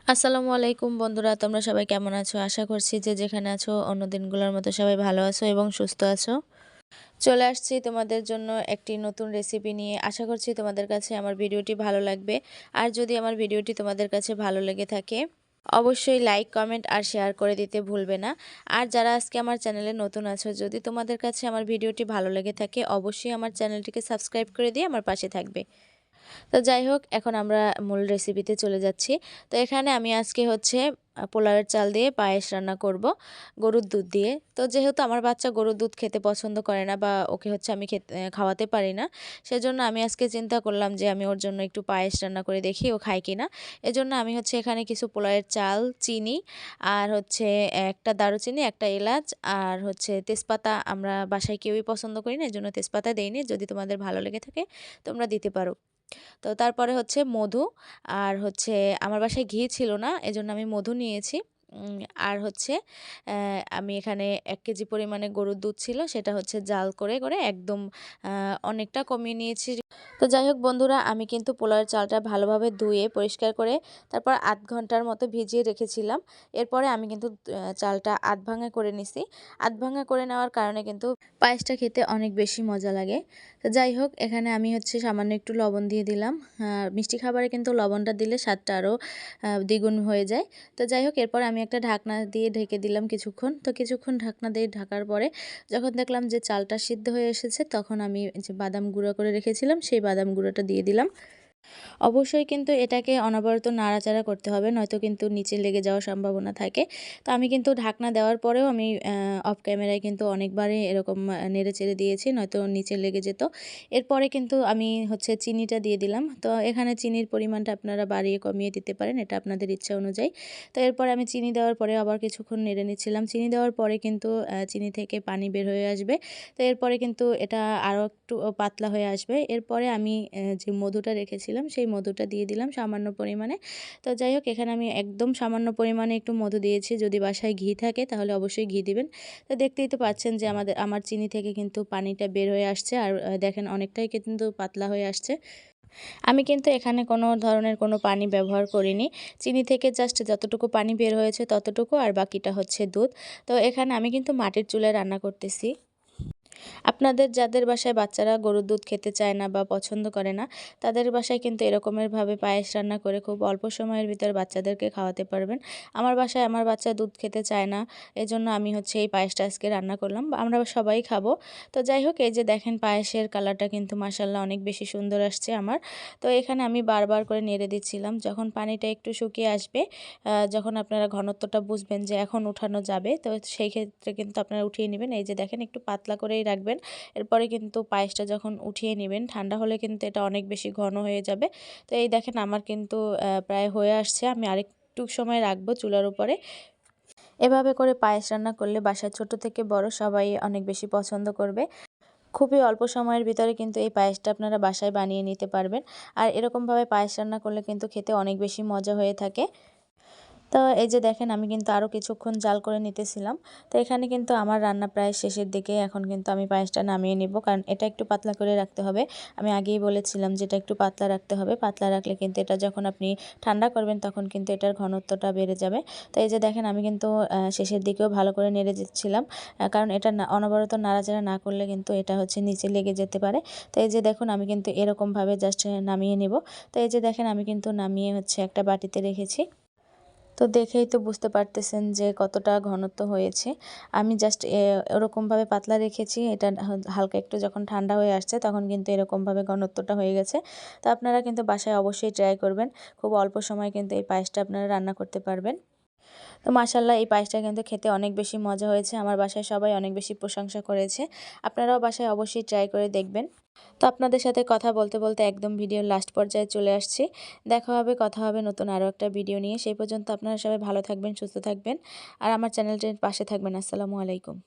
আসসালামু আলাইকুম বন্ধুরা, তোমরা সবাই কেমন আছো? আশা করছি যে যেখানে আছো অন্য দিনগুলোর মতো সবাই ভালো আছো এবং সুস্থ আছো। চলে আসছি তোমাদের জন্য একটি নতুন রেসিপি নিয়ে। আশা করছি তোমাদের কাছে আমার ভিডিওটি ভালো লাগবে। আর যদি আমার ভিডিওটি তোমাদের কাছে ভালো লেগে থাকে অবশ্যই লাইক, কমেন্ট আর শেয়ার করে দিতে ভুলবে না। আর যারা আজকে আমার চ্যানেলে নতুন আছো, যদি তোমাদের কাছে আমার ভিডিওটি ভালো লেগে থাকে অবশ্যই আমার চ্যানেলটিকে সাবস্ক্রাইব করে দিয়ে আমার পাশে থাকবে। তো যাই হোক, এখন আমরা মূল রেসিপিতে চলে যাচ্ছি। তো এখানে আমি আজকে হচ্ছে পোলাওয়ের চাল দিয়ে পায়েস রান্না করব গরুর দুধ দিয়ে। তো যেহেতু আমার বাচ্চা গরুর দুধ খেতে পছন্দ করে না বা ওকে হচ্ছে আমি খাওয়াতে পারি না, সেজন্য আমি আজকে চিন্তা করলাম যে আমি ওর জন্য একটু পায়েস রান্না করে দেখি ও খায় কিনা। এজন্য আমি হচ্ছে এখানে কিছু পোলাওয়ের চাল, চিনি আর হচ্ছে একটা দারুচিনি, একটা এলাচ আর হচ্ছে তেজপাতা। আমরা বাসায় কেউই পছন্দ করি না, এজন্য তেজপাতা দেইনি। যদি তোমাদের ভালো লেগে থাকে তোমরা দিতে পারো। তো তারপরে হচ্ছে মধু আর হচ্ছে আমার বাসায় ঘি ছিল না, এজন্য আমি মধু নিয়েছি। আর হচ্ছে আমি এখানে ১ কেজি পরিমাণে গরুর দুধ ছিল, সেটা হচ্ছে জাল করে করে একদম অনেকটা কমিয়ে নিয়েছি। তো যাই হোক বন্ধুরা, আমি কিন্তু পোলাওয়ের চালটা ভালোভাবে ধুয়ে পরিষ্কার করে তারপর আধ ঘন্টার মতো ভিজিয়ে রেখেছিলাম। এরপরে আমি কিন্তু চালটা আধ ভাঙা করে নিছি। আধ ভাঙা করে নেওয়ার কারণে কিন্তু পায়েসটা খেতে অনেক বেশি মজা লাগে। তো যাই হোক, এখানে আমি হচ্ছে সামান্য একটু লবণ দিয়ে দিলাম। মিষ্টি খাবারে কিন্তু লবণটা দিলে স্বাদটা আরও দ্বিগুণ হয়ে যায়। তো যাই হোক, এরপর আমি একটা ঢাকনা দিয়ে ঢেকে দিলাম কিছুক্ষণ। তো কিছুক্ষণ ঢাকনা দিয়ে ঢাকার পরে যখন দেখলাম যে চালটা সিদ্ধ হয়ে এসেছে, তখন আমি যে বাদাম গুঁড়ো করে রেখেছিলাম সেই বাদাম গুঁড়োটা দিয়ে দিলাম। অবশ্যই কিন্তু এটাকে অনবরত নাড়াচাড়া করতে হবে, নয়তো কিন্তু নিচে লেগে যাওয়ার সম্ভাবনা থাকে। তো আমি কিন্তু ঢাকনা দেওয়ার পরেও আমি অফ ক্যামেরায় কিন্তু অনেকবারই এরকম নেড়েচেড়ে দিয়েছি, নয়তো নিচে লেগে যেত। এরপরে কিন্তু আমি হচ্ছে চিনিটা দিয়ে দিলাম। তো এখানে চিনির পরিমাণটা আপনারা বাড়িয়ে কমিয়ে দিতে পারেন, এটা আপনাদের ইচ্ছা অনুযায়ী। তো এরপরে আমি চিনি দেওয়ার পরে আবার কিছুক্ষণ নেড়ে নিচ্ছিলাম। চিনি দেওয়ার পরে কিন্তু চিনি থেকে পানি বের হয়ে আসবে। তো এরপরে কিন্তু এটা আরও একটু পাতলা হয়ে আসবে। এরপরে আমি যে মধুটা রেখেছিলাম সেই মধুটা দিয়ে দিলাম সামান্য পরিমাণে। তো যাই হোক, এখানে আমি একদম সামান্য পরিমাণে একটু মধু দিয়েছি। যদি বাসায় ঘি থাকে তাহলে অবশ্যই ঘি দিবেন। তো দেখতেই তো পাচ্ছেন যে আমার চিনি থেকে কিন্তু পানিটা বের হয়ে আসছে, আর দেখেন অনেকটাই কিন্তু পাতলা হয়ে আসছে। আমি কিন্তু এখানে কোনো ধরনের কোনো পানি ব্যবহার করিনি। চিনি থেকে জাস্ট যতটুকু পানি বের হয়েছে ততটুকু, আর বাকিটা হচ্ছে দুধ। তো এখানে আমি কিন্তু মাটির চুলায় রান্না করতেছি। আপনাদের যাদের বাসায় বাচ্চারা গরুর দুধ খেতে চায় না বা পছন্দ করে না, তাদের বাসায় কিন্তু এরকমেরভাবে পায়েস রান্না করে খুব অল্প সময়ের ভিতর বাচ্চাদেরকে খাওয়াতে পারবেন। আমার বাসায় আমার বাচ্চা দুধ খেতে চায় না, এজন্য আমি হচ্ছে এই পায়েসটা আজকে রান্না করলাম। আমরা সবাই খাবো। তো যাই হোক, এই যে দেখেন পায়েসের কালারটা কিন্তু মাশাআল্লাহ অনেক বেশি সুন্দর আসছে আমার। তো এখানে আমি বারবার করে নেড়ে দিচ্ছিলাম। যখন পানিটা একটু শুকিয়ে আসবে, যখন আপনারা ঘনত্বটা বুঝবেন যে এখন উঠানো যাবে, তো সেই ক্ষেত্রে কিন্তু আপনারা উঠিয়ে নেবেন। এই যে দেখেন একটু পাতলা করেই রাখবেন। এরপরে কিন্তু পায়েসটা যখন উঠিয়ে নেবেন, ঠান্ডা হলে কিন্তু এটা অনেক বেশি ঘন হয়ে যাবে। তো এই দেখেন আমার কিন্তু প্রায় হয়ে আসছে। আমি আরেকটু সময় রাখবো চুলার উপরে। এভাবে করে পায়েস রান্না করলে বাসার ছোট থেকে বড় সবাই অনেক বেশি পছন্দ করবে। খুবই অল্প সময়ের ভিতরে কিন্তু এই পায়েসটা আপনারা বাসায় বানিয়ে নিতে পারবেন। আর এরকমভাবে পায়েস রান্না করলে কিন্তু খেতে অনেক বেশি মজা হয়ে থাকে। তো এই যে দেখেন আমি কিন্তু আরও কিছুক্ষণ জাল করে নিতেছিলাম। তো এখানে কিন্তু আমার রান্না প্রায় শেষের দিকে। এখন কিন্তু আমি পায়েসটা নামিয়ে নিব, কারণ এটা একটু পাতলা করে রাখতে হবে। আমি আগেই বলেছিলাম যে এটা একটু পাতলা রাখতে হবে। পাতলা রাখলে কিন্তু এটা যখন আপনি ঠান্ডা করবেন তখন কিন্তু এটার ঘনত্বটা বেড়ে যাবে। তো এই যে দেখেন আমি কিন্তু শেষের দিকেও ভালো করে নেড়ে দিচ্ছিলাম, কারণ এটা অনবরত নাড়াচাড়া না করলে কিন্তু এটা হচ্ছে নিচে লেগে যেতে পারে। তো এই যে দেখুন আমি কিন্তু এরকমভাবে জাস্ট নামিয়ে নিব। তো এই যে দেখেন আমি কিন্তু নামিয়ে হচ্ছে একটা বাটিতে রেখেছি। তো দেখেই তো বুঝতে পারতেছেন যে কতটা ঘনত্ব হয়েছে। আমি জাস্ট ওরকমভাবে পাতলা রেখেছি। এটা হালকা একটু যখন ঠান্ডা হয়ে আসছে তখন কিন্তু এরকমভাবে ঘনত্বটা হয়ে গেছে। তো আপনারা কিন্তু বাসায় অবশ্যই ট্রাই করবেন। খুব অল্প সময়ে কিন্তু এই পায়েসটা আপনারা রান্না করতে পারবেন। তো মাশাআল্লাহ এই পায়েসটা কিন্তু খেতে অনেক বেশি মজা হয়েছে। আমার বাসায় সবাই অনেক বেশি প্রশংসা করেছে। আপনারাও বাসায় অবশ্যই ট্রাই করে দেখবেন। তো আপনাদের সাথে কথা বলতে বলতে একদম ভিডিওর লাস্ট পর্যায়ে চলে আসছি। দেখা হবে, কথা হবে নতুন আরও একটা ভিডিও নিয়ে। সেই পর্যন্ত আপনারা সবাই ভালো থাকবেন, সুস্থ থাকবেন আর আমার চ্যানেলটির পাশে থাকবেন। আসসালামু আলাইকুম।